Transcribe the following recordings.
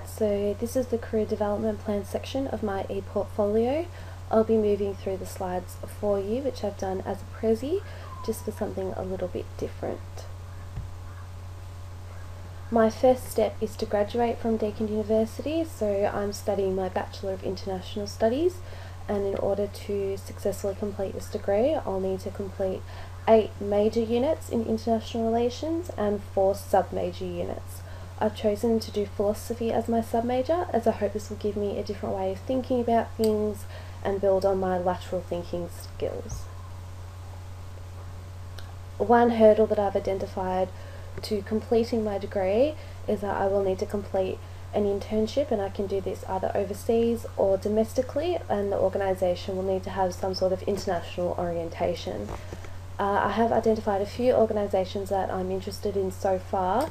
Alright, so this is the Career Development Plan section of my e-portfolio. I'll be moving through the slides for you, which I've done as a prezi, just for something a little bit different. My first step is to graduate from Deakin University, so I'm studying my Bachelor of International Studies, and in order to successfully complete this degree, I'll need to complete 8 major units in international relations and 4 sub-major units. I've chosen to do philosophy as my sub-major, as I hope this will give me a different way of thinking about things and build on my lateral thinking skills. One hurdle that I've identified to completing my degree is that I will need to complete an internship, and I can do this either overseas or domestically, and the organisation will need to have some sort of international orientation. I have identified a few organisations that I'm interested in so far,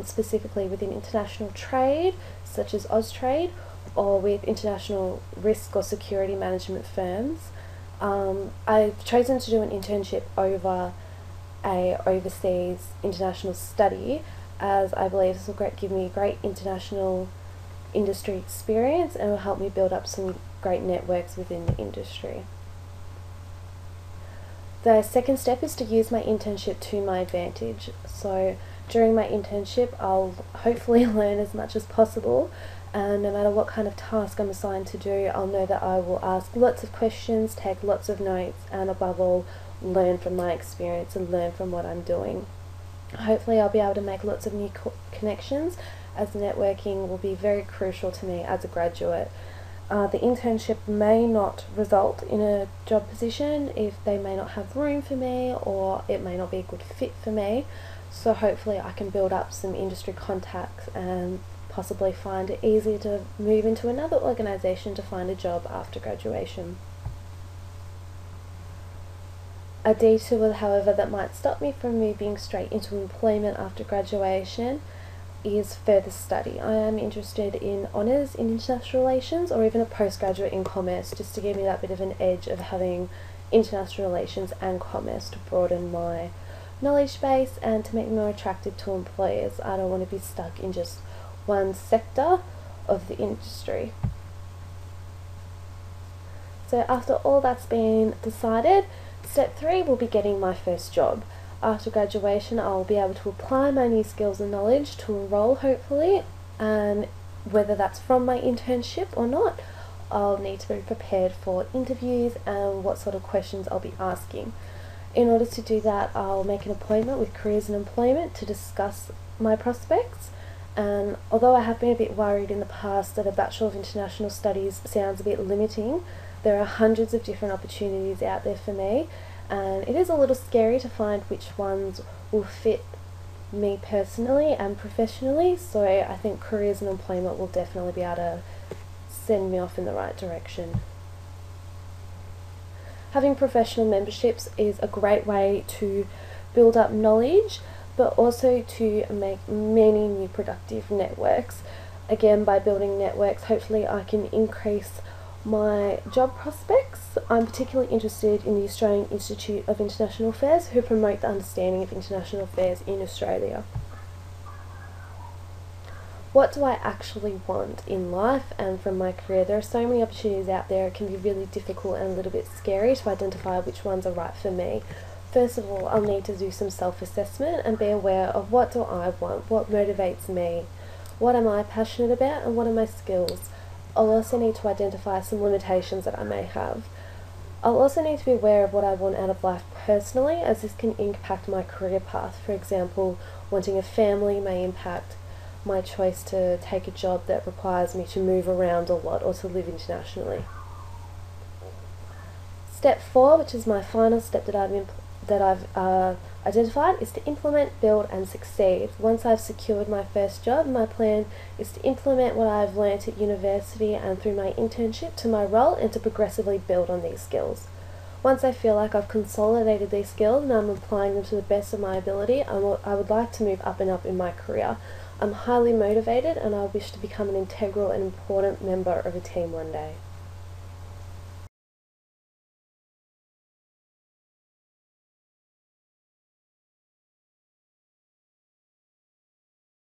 specifically within international trade, such as Austrade, or with international risk or security management firms. I've chosen to do an internship over a overseas international study, as I believe this will give me great international industry experience and will help me build up some great networks within the industry. The second step is to use my internship to my advantage. So during my internship, I'll hopefully learn as much as possible, and no matter what kind of task I'm assigned to do, I'll know that I will ask lots of questions, take lots of notes, and above all, learn from my experience and learn from what I'm doing. Hopefully I'll be able to make lots of new connections, as networking will be very crucial to me as a graduate. The internship may not result in a job position if they may not have room for me, or it may not be a good fit for me. So hopefully I can build up some industry contacts and possibly find it easier to move into another organisation to find a job after graduation. A detour, however, that might stop me from moving straight into employment after graduation is further study. I am interested in honours in international relations, or even a postgraduate in commerce, just to give me that bit of an edge of having international relations and commerce to broaden my knowledge base and to make me more attractive to employers. I don't want to be stuck in just one sector of the industry. So after all that's been decided, step 3 will be getting my first job. After graduation, I'll be able to apply my new skills and knowledge to a role, hopefully, and whether that's from my internship or not, I'll need to be prepared for interviews and what sort of questions I'll be asking. In order to do that, I'll make an appointment with Careers and Employment to discuss my prospects. And although I have been a bit worried in the past that a Bachelor of International Studies sounds a bit limiting, there are hundreds of different opportunities out there for me, and it is a little scary to find which ones will fit me personally and professionally, so I think Careers and Employment will definitely be able to send me off in the right direction. Having professional memberships is a great way to build up knowledge, but also to make many new productive networks. Again, by building networks, hopefully I can increase my job prospects. I'm particularly interested in the Australian Institute of International Affairs, who promote the understanding of international affairs in Australia. What do I actually want in life and from my career? There are so many opportunities out there, it can be really difficult and a little bit scary to identify which ones are right for me. First of all, I'll need to do some self-assessment and be aware of what do I want, what motivates me, what am I passionate about, and what are my skills. I'll also need to identify some limitations that I may have. I'll also need to be aware of what I want out of life personally, as this can impact my career path. For example, wanting a family may impact my choice to take a job that requires me to move around a lot or to live internationally. Step 4, which is my final step that I've identified, is to implement, build and succeed. Once I've secured my first job, my plan is to implement what I've learnt at university and through my internship to my role, and to progressively build on these skills. Once I feel like I've consolidated these skills and I'm applying them to the best of my ability, I would like to move up and up in my career. I'm highly motivated and I wish to become an integral and important member of a team one day.